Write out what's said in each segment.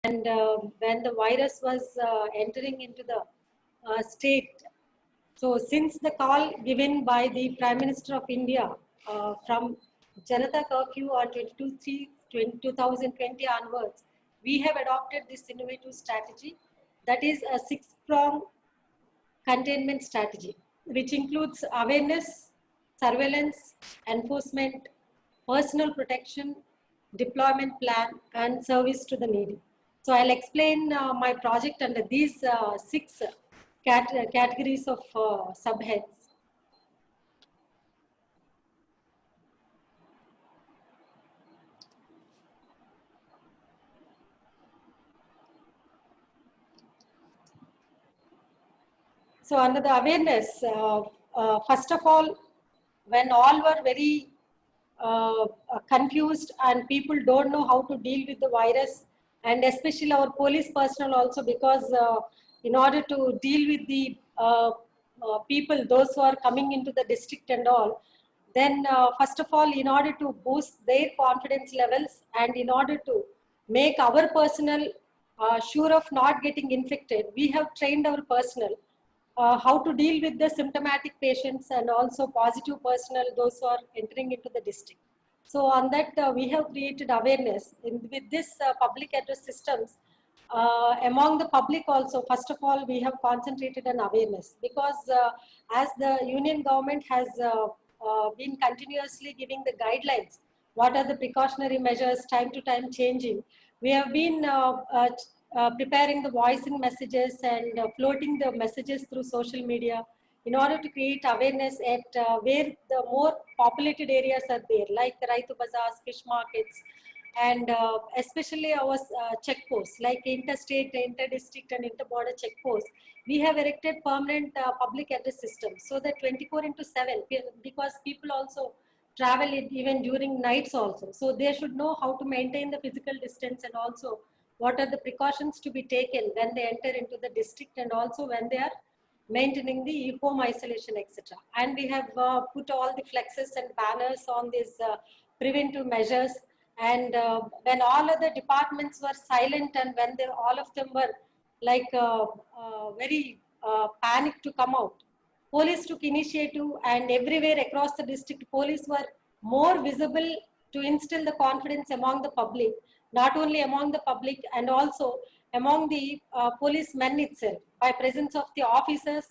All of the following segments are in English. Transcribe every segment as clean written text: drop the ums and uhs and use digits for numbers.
and when the virus was entering into the state. So since the call given by the Prime Minister of India from Janata Curfew on 2020 onwards, we have adopted this innovative strategy, that is a six-pronged containment strategy, which includes awareness, surveillance, enforcement, personal protection, deployment plan, and service to the needy. So I'll explain my project under these six categories of subheads. So under the awareness, first of all, when all were very confused and people don't know how to deal with the virus, and especially our police personnel also, because in order to deal with the people, those who are coming into the district and all, then first of all, in order to boost their confidence levels and in order to make our personnel sure of not getting infected, we have trained our personnel how to deal with the symptomatic patients and also positive personnel, those who are entering into the district. So on that, we have created awareness with this public address systems. Among the public also, first of all, we have concentrated on awareness, because as the union government has been continuously giving the guidelines, what are the precautionary measures, time to time changing. We have been preparing the voicing messages and floating the messages through social media in order to create awareness at where the more populated areas are there, like Raitu Bazaars, fish markets, and especially our checkposts, like interstate, inter-district, and inter-border checkposts. We have erected permanent public address systems, so that 24/7, because people also travel even during nights also. So they should know how to maintain the physical distance, and also what are the precautions to be taken when they enter into the district, and also when they are maintaining the home isolation, etc. And we have put all the flexes and banners on these preventive measures. And when all other departments were silent, and when they, all of them were like very panicked to come out, police took initiative, and everywhere across the district, police were more visible to instill the confidence among the public, not only among the public and also among the policemen itself, by presence of the officers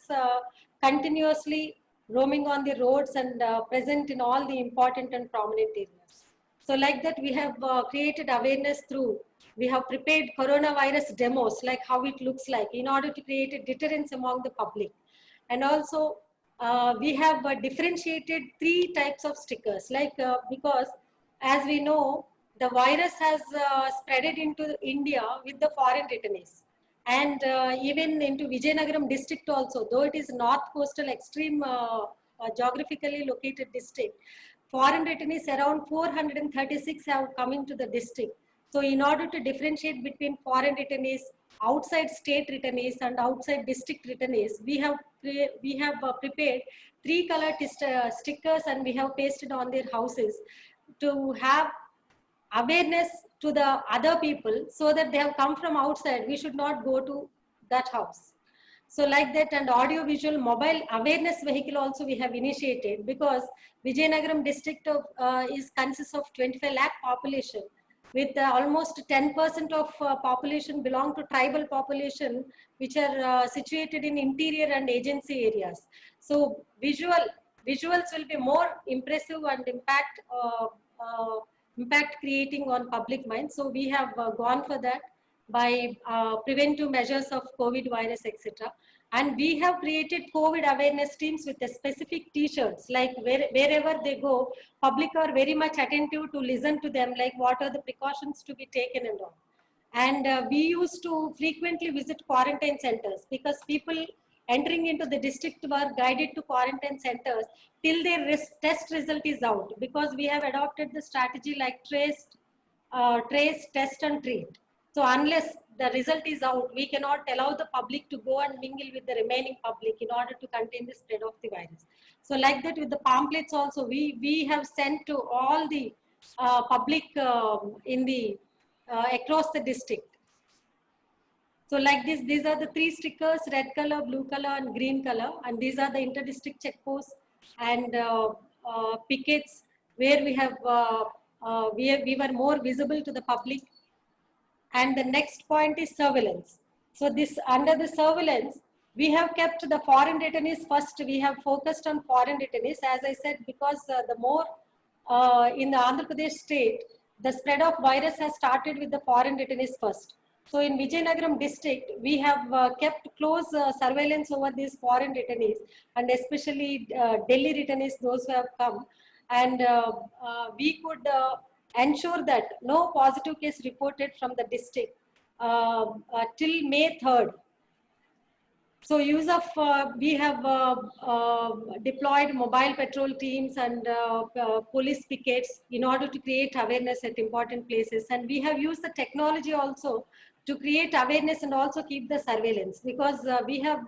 continuously roaming on the roads and present in all the important and prominent areas. So like that, we have created awareness through, we have prepared coronavirus demos, like how it looks like, in order to create a deterrence among the public. And also we have differentiated 3 types of stickers, like because as we know, the virus has spreaded into India with the foreign returnees, and even into Vijayanagaram district also, though it is north coastal extreme geographically located district, foreign returnees around 436 have come into the district. So in order to differentiate between foreign returnees, outside state returnees, and outside district returnees, we have prepared 3 color stickers, and we have pasted on their houses to have awareness to the other people, so that they have come from outside, we should not go to that house. So like that, and audio visual mobile awareness vehicle also we have initiated, because Vijayanagaram district of, consists of 25 lakh population, with almost 10% of population belong to tribal population, which are situated in interior and agency areas. So visuals will be more impressive and impact creating on public mind. So we have gone for that by preventive measures of COVID virus, etc. And we have created COVID awareness teams with a specific t-shirts, like wherever they go, public are very much attentive to listen to them, like what are the precautions to be taken and all. And we used to frequently visit quarantine centers, because people entering into the district were guided to quarantine centers till their test result is out, because we have adopted the strategy like trace, test and treat. So unless the result is out, we cannot allow the public to go and mingle with the remaining public in order to contain the spread of the virus. So like that, with the pamphlets also, we have sent to all the public in the across the district. So like this, these are the three stickers: red color, blue color, and green color. And these are the inter-district checkposts and pickets where we were more visible to the public. And the next point is surveillance. So this, under the surveillance, we have kept the foreign detainees first. We have focused on foreign detainees, as I said, because the more in the Andhra Pradesh state, the spread of virus has started with the foreign detainees first. So in Vijayanagaram district, we have kept close surveillance over these foreign detainees, and especially Delhi detainees, those who have come. And we could ensure that no positive case reported from the district till May 3rd. So we have deployed mobile patrol teams and police pickets in order to create awareness at important places. And we have used the technology also to create awareness and also keep the surveillance, because we have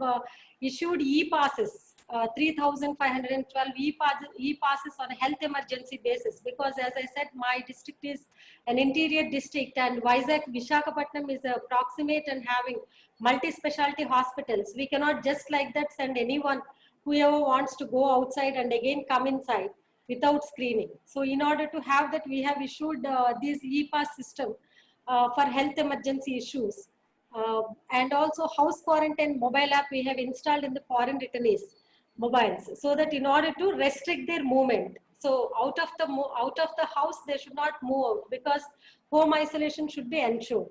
issued e-passes, 3,512 e-passes on a health emergency basis, because as I said, my district is an interior district, and Vizag, Visakhapatnam is approximate and having multi-specialty hospitals. We cannot just like that send anyone, whoever wants to go outside and again come inside without screening. So in order to have that, we have issued this e-pass system for health emergency issues. And also house quarantine mobile app we have installed in the foreign detainees mobiles, so that in order to restrict their movement. So out of the house, they should not move out, because home isolation should be ensured.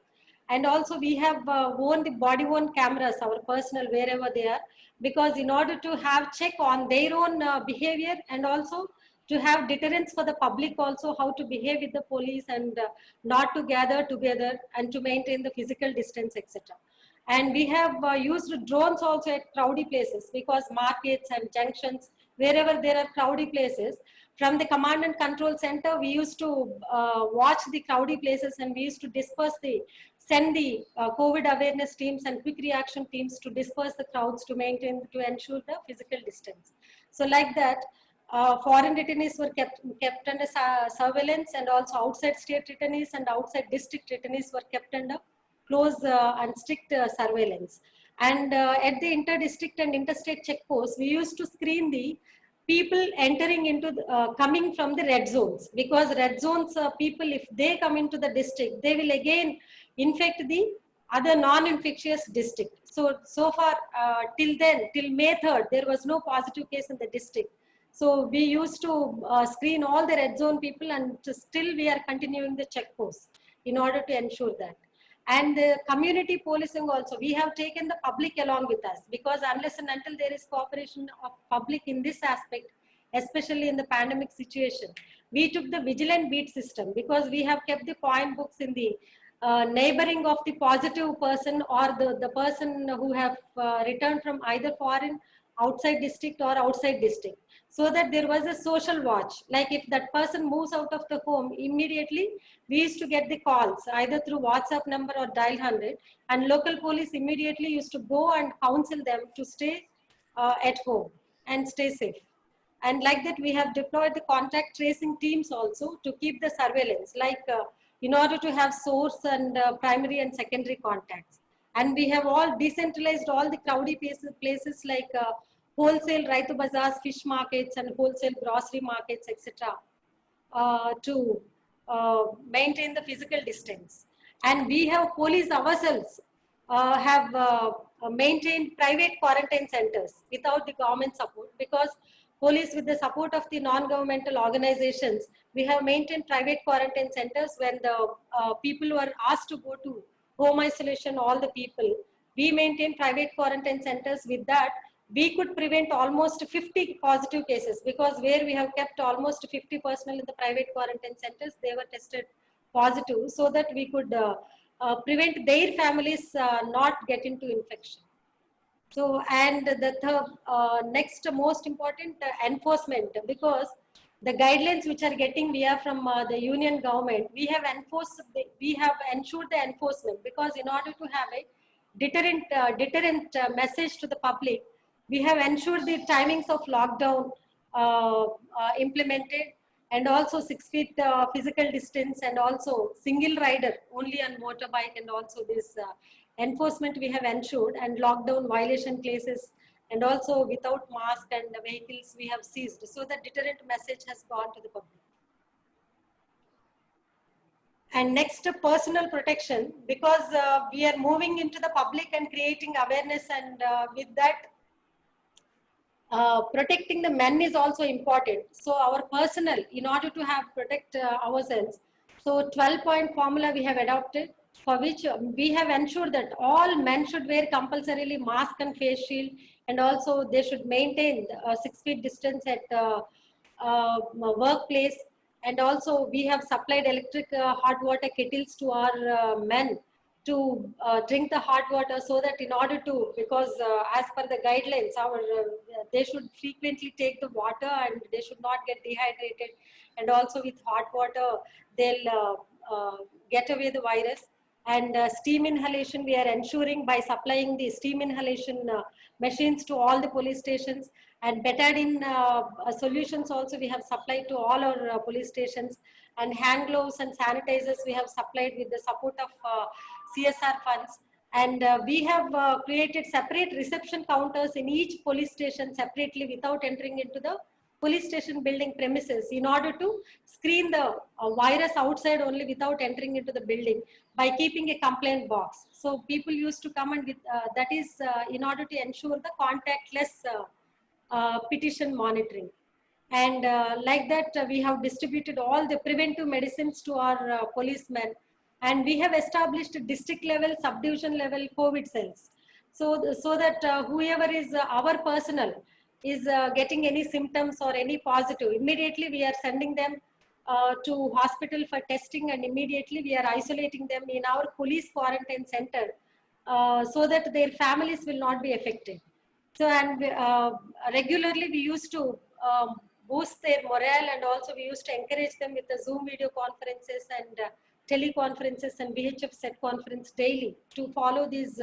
And also we have worn the body worn cameras, our personal, wherever they are, because in order to have check on their own behavior, and also to have deterrence for the public also, how to behave with the police, and not to gather together, and to maintain the physical distance, etc. And we have used drones also at crowdy places, because markets and junctions, wherever there are crowdy places, from the command and control center, we used to watch the crowdy places, and we used to send the COVID awareness teams and quick reaction teams to disperse the crowds to ensure the physical distance. So like that, foreign detainees were kept under surveillance, and also outside state detainees and outside district detainees were kept under close and strict surveillance. And at the inter-district and interstate checkposts, we used to screen the people entering into coming from the red zones, because red zones people, if they come into the district, they will again infect the other non-infectious district. So far till May 3rd, there was no positive case in the district. So we used to screen all the red zone people, and still we are continuing the checkposts in order to ensure that. And the community policing also, we have taken the public along with us, because unless and until there is cooperation of public in this aspect, especially in the pandemic situation, we took the vigilant beat system, because we have kept the point books in the neighboring of the positive person, or the person who have returned from either foreign, outside district or outside district, so that there was a social watch. Like if that person moves out of the home, immediately we used to get the calls either through WhatsApp number or dial 100, and local police immediately used to go and counsel them to stay at home and stay safe. And like that, we have deployed the contact tracing teams also to keep the surveillance, like in order to have source and primary and secondary contacts. And we have all decentralized all the crowdy places like wholesale Raitu Bazaars, fish markets, and wholesale grocery markets, etc. To maintain the physical distance. And we have police ourselves have maintained private quarantine centers without the government support, because police, with the support of the non-governmental organizations, we have maintained private quarantine centers. When the people were asked to go to home isolation, all the people, we maintain private quarantine centers. With that, we could prevent almost 50 positive cases, because where we have kept almost 50 personnel in the private quarantine centers, they were tested positive, so that we could prevent their families not get into infection. So, and the next most important enforcement, because the guidelines which are getting we are from the union government, we have ensured the enforcement, because in order to have a deterrent message to the public, we have ensured the timings of lockdown implemented, and also 6 feet physical distance, and also single rider only on motorbike, and also this enforcement we have ensured, and lockdown violation cases, and also without mask and vehicles we have seized. So the deterrent message has gone to the public. And next, personal protection, because we are moving into the public and creating awareness, and with that, protecting the men is also important. So our personal, in order to have protect ourselves, so 12-point formula we have adopted, for which we have ensured that all men should wear compulsorily mask and face shield, and also they should maintain a 6 feet distance at workplace. And also we have supplied electric hot water kettles to our men to drink the hot water, so that in order to, because as per the guidelines, they should frequently take the water and they should not get dehydrated, and also with hot water they'll get away the virus. And steam inhalation we are ensuring by supplying the steam inhalation machines to all the police stations, and betadine solutions also we have supplied to all our police stations, and hand gloves and sanitizers we have supplied with the support of CSR funds. And we have created separate reception counters in each police station separately without entering into the police station building premises, in order to screen the virus outside only without entering into the building, by keeping a complaint box. So people used to come, and with that is in order to ensure the contactless petition monitoring. And like that, we have distributed all the preventive medicines to our policemen, and we have established district level, subdivision level COVID cells. So that whoever is our personnel is getting any symptoms or any positive, immediately we are sending them to hospital for testing, and immediately we are isolating them in our police quarantine center, so that their families will not be affected. So, and regularly we used to boost their morale, and also we used to encourage them with the Zoom video conferences and teleconferences and VHF set conference daily to follow these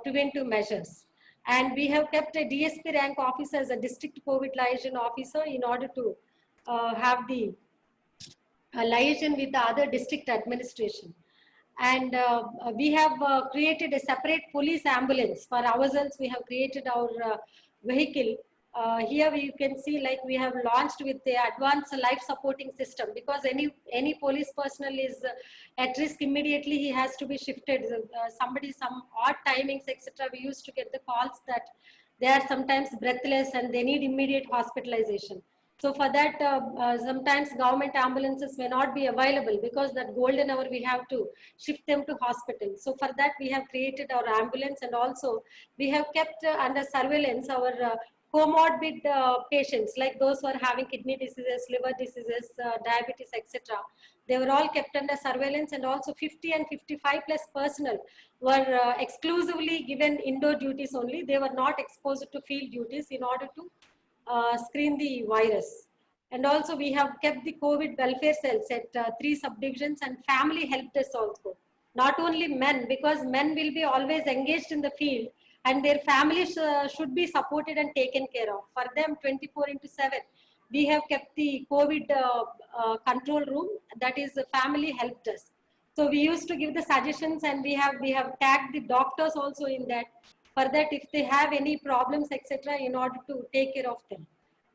preventive measures. And we have kept a DSP rank officer as a district COVID liaison officer, in order to have the liaison with the other district administration. And we have created a separate police ambulance for ourselves. We have created our vehicle. Here you can see, like, we have launched with the advanced life supporting system, because any police personnel is at risk, immediately he has to be shifted. Somebody, some odd timings, etc. We used to get the calls that they are sometimes breathless and they need immediate hospitalization. So for that, sometimes government ambulances may not be available, because that golden hour we have to shift them to hospital. So for that, we have created our ambulance, and also we have kept under surveillance our comorbid patients, like those who are having kidney diseases, liver diseases, diabetes, etc. They were all kept under surveillance, and also 50 and 55 plus personnel were exclusively given indoor duties only. They were not exposed to field duties, in order to screen the virus. And also we have kept the COVID welfare cells at 3 subdivisions, and family help desk also. Not only men, because men will be always engaged in the field, and their families should be supported and taken care of. For them, 24/7, we have kept the COVID control room, that is the family help desk. So we used to give the suggestions, and we have tagged the doctors also in that, for that if they have any problems, etc., in order to take care of them.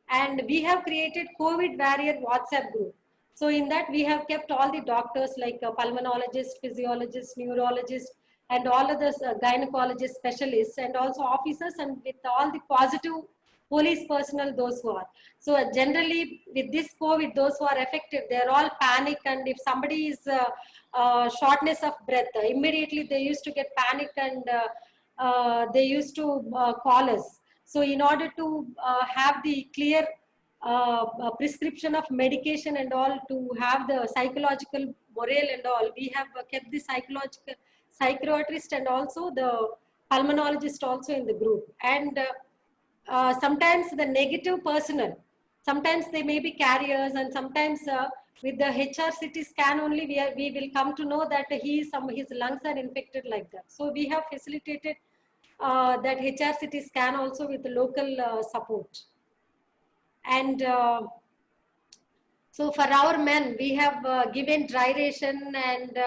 And we have created COVID warrior WhatsApp group. So in that, we have kept all the doctors, like pulmonologists, physiologists, neurologists, and all others, gynecologists, specialists, and also officers, and with all the positive police personnel, those who are. So generally with this COVID, those who are affected, they are all panic, and if somebody is shortness of breath, immediately they used to get panic, and they used to call us. So in order to have the clear prescription of medication and all, to have the psychological morale and all, we have kept the psychological psychiatrist and also the pulmonologist also in the group. And sometimes the negative personnel, sometimes they may be carriers, and sometimes with the HRCT scan only, we will come to know that his lungs are infected, like that. So we have facilitated that HRCT scan also with the local support. And So for our men, we have given dry ration, and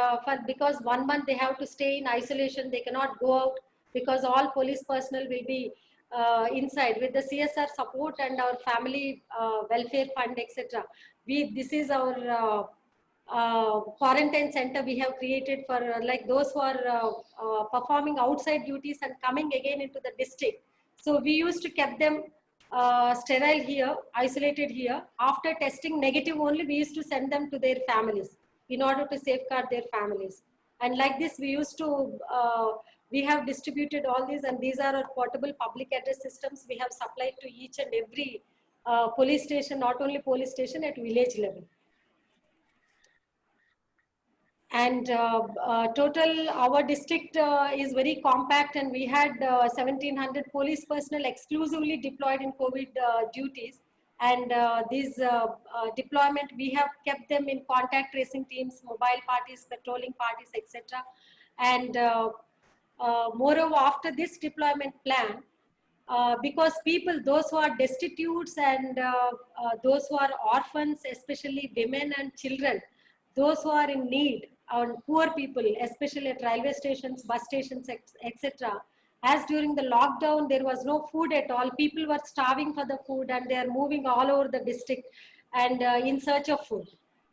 because 1 month they have to stay in isolation, they cannot go out because all police personnel will be inside with the CSR support and our family welfare fund, etc. This is our quarantine center we have created for like those who are performing outside duties and coming again into the district. So we used to keep them sterile here, isolated here. After testing negative only, we used to send them to their families in order to safeguard their families. And like this, we have distributed all these, and these are our portable public address systems we have supplied to each and every police station, not only police station, at village level. And total, our district is very compact, and we had 1700 police personnel exclusively deployed in COVID duties. And these deployment, we have kept them in contact tracing teams, mobile parties, patrolling parties, etc. And moreover, after this deployment plan, because people, those who are destitutes and those who are orphans, especially women and children, those who are in need, and poor people, especially at railway stations, bus stations, etc. As during the lockdown, there was no food at all. People were starving for the food, and they are moving all over the district and in search of food.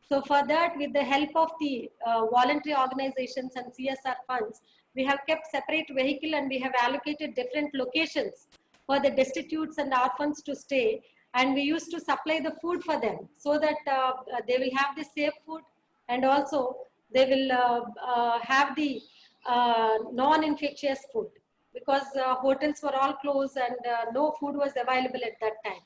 So for that, with the help of the voluntary organizations and CSR funds, we have kept separate vehicle, and we have allocated different locations for the destitutes and orphans to stay. And we used to supply the food for them so that they will have the safe food, and also they will have the non-infectious food, because hotels were all closed and no food was available at that time.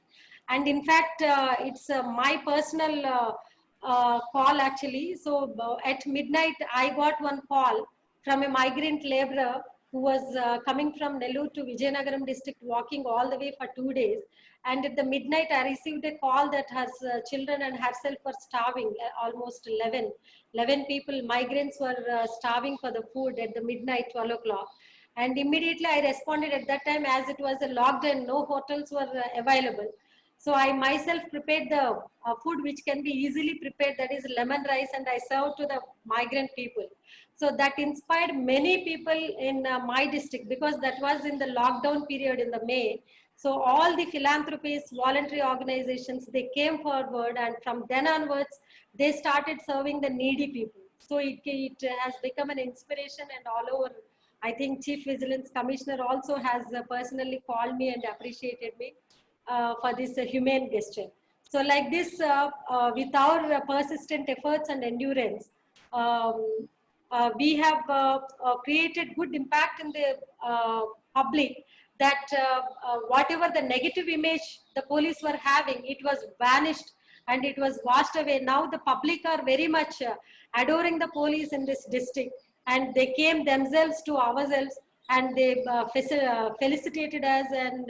And in fact, it's my personal call actually. So at midnight, I got one call from a migrant laborer who was coming from Nellore to Vijayanagaram district, walking all the way for 2 days. And at the midnight, I received a call that her children and herself were starving, almost 11 people, migrants were starving for the food at the midnight, 12 o'clock. And immediately I responded at that time, as it was a lockdown, no hotels were available. So I myself prepared the food which can be easily prepared, that is lemon rice, and I served to the migrant people. So that inspired many people in my district, because that was in the lockdown period in the May. So all the philanthropies, voluntary organizations, they came forward, and from then onwards, they started serving the needy people. So it has become an inspiration, and all over, I think Chief Vigilance Commissioner also has personally called me and appreciated me for this humane gesture. So like this, with our persistent efforts and endurance, um, we have created good impact in the public, that whatever the negative image the police were having, it was vanished and it was washed away. Now the public are very much adoring the police in this district, and they came themselves to ourselves, and they felicitated us, and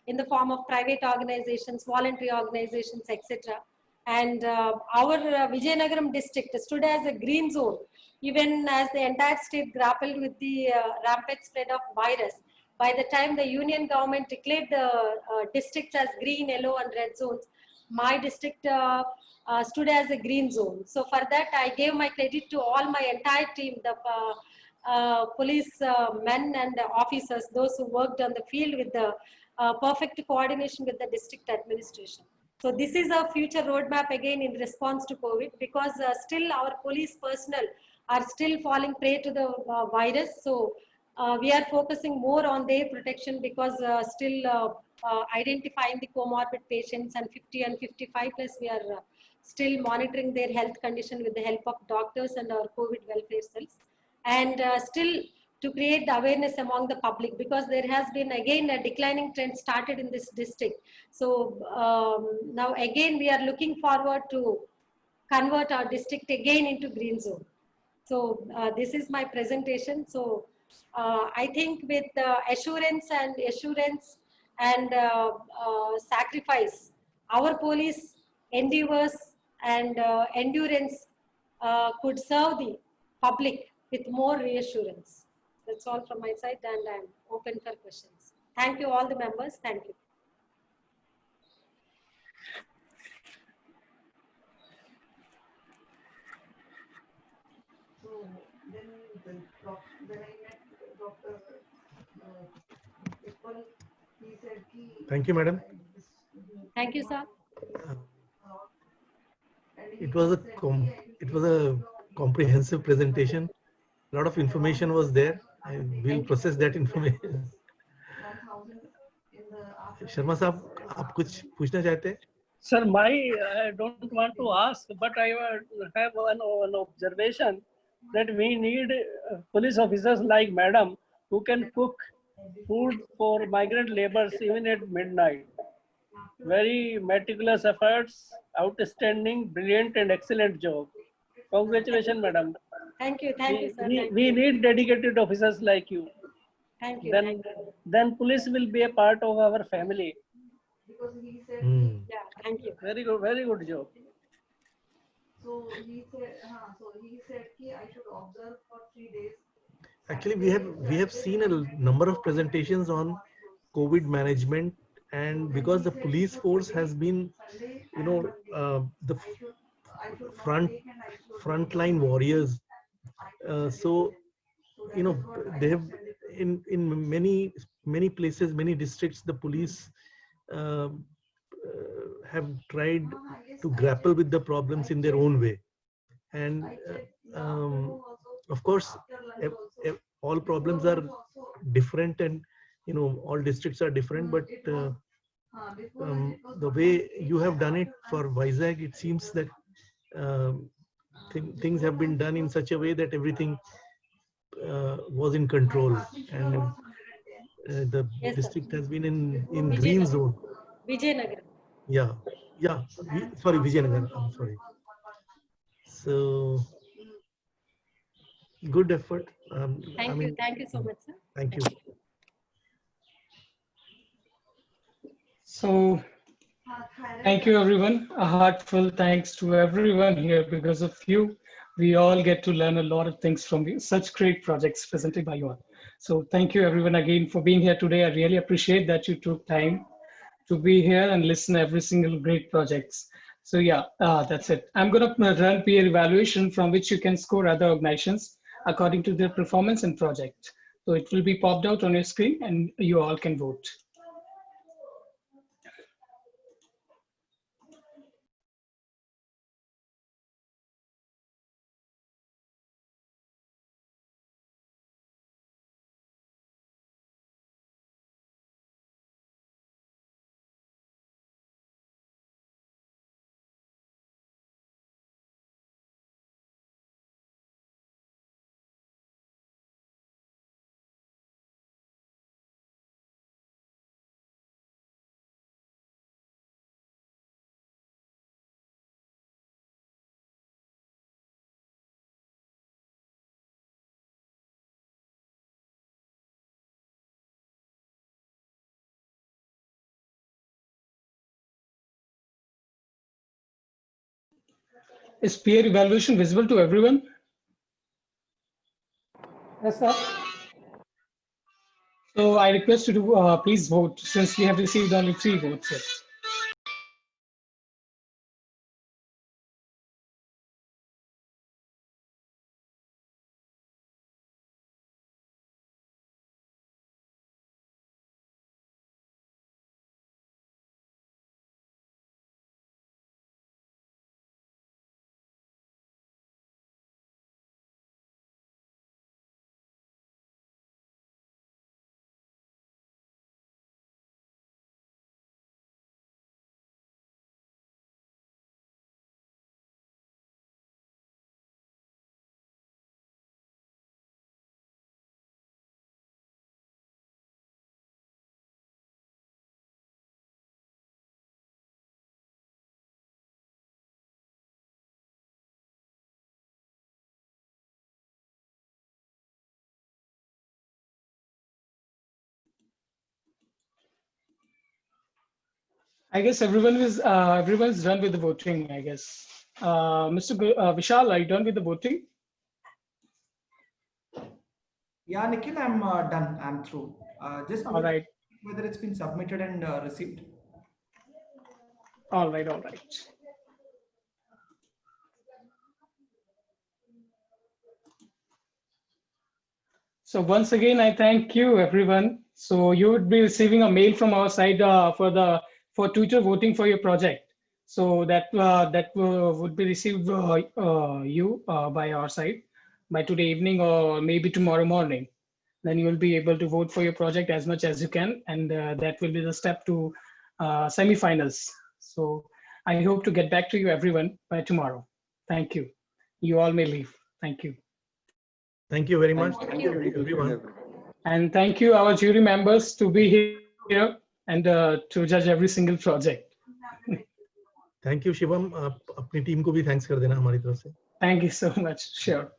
in the form of private organizations, voluntary organizations, etc. And our Vijayanagaram district stood as a green zone, even as the entire state grappled with the rampant spread of virus. By the time the union government declared the districts as green, yellow, and red zones, my district stood as a green zone. So for that, I gave my credit to all my entire team, the police men and officers, those who worked on the field with the perfect coordination with the district administration. So this is our future roadmap again in response to COVID, because still our police personnel are still falling prey to the virus. So we are focusing more on their protection, because still identifying the comorbid patients, and 50 and 55 plus, we are still monitoring their health condition with the help of doctors and our COVID welfare cells. And still to create the awareness among the public, because there has been again a declining trend started in this district. So now again we are looking forward to convert our district again into green zone. So this is my presentation. So I think with assurance and sacrifice, our police endeavors and endurance could serve the public with more reassurance. That's all from my side, and I'm open for questions. Thank you all the members. Thank you. then then I met Dr. Pipal. He said, Thank you, madam. Thank you, sir. It was a comprehensive presentation. A lot of information was there. I will process that information. 1000 in the after. Sharma साहब, आप कुछ पूछना चाहते हैं? Sir, I don't want to ask, but I have one observation that we need police officers like madam who can cook food for migrant laborers even at midnight. Very meticulous efforts, outstanding, brilliant and excellent job. Congratulations, madam. Thank you, sir. We need dedicated officers like you. Thank you. Then police will be a part of our family. Because he said, yeah, thank you. Very good job. So he said I should observe for 3 days. Actually, we have seen a number of presentations on COVID management, and because the police force has been, the frontline warriors. So, they have in many places, many districts, the police have tried to grapple with the problems in their own way, and of course, all problems are different, and all districts are different, but the way you have done it for Vizag, it seems that things have been done in such a way that everything was in control, and the district has been in green zone. Vijayanagar. Yeah. Sorry, Vijayanagar. I'm sorry. So good effort. Thank you so much, sir. Thank you. So thank you, everyone. A heartfelt thanks to everyone here. Because of you, we all get to learn a lot of things from such great projects presented by you all. So thank you, everyone, again for being here today. I really appreciate that you took time to be here and listen to every single great projects. So yeah, that's it. I'm going to run peer evaluation from which you can score other organizations according to their performance and project. So it will be popped out on your screen and you all can vote. Is peer evaluation visible to everyone? Yes, sir. So I request you to please vote since we have received only 3 votes here. I guess everyone's done with the voting, I guess. Mr. Vishal, are you done with the voting? Yeah, Nikhil, I'm done. I'm through. Just all right. Whether it's been submitted and received. All right, all right. So once again, I thank you, everyone. So you would be receiving a mail from our side for Twitter voting for your project. So that would be received by our side by today evening or maybe tomorrow morning. Then you will be able to vote for your project as much as you can, and that will be the step to semifinals. So I hope to get back to you, everyone, by tomorrow. Thank you. You all may leave. Thank you. Thank you very much. Thank you. Everyone. And thank you, our jury members, to be here and to judge every single project. Thank you, Shivam. अपनी team को भी thanks कर देना हमारी तरफ से. Thank you so much. Sure.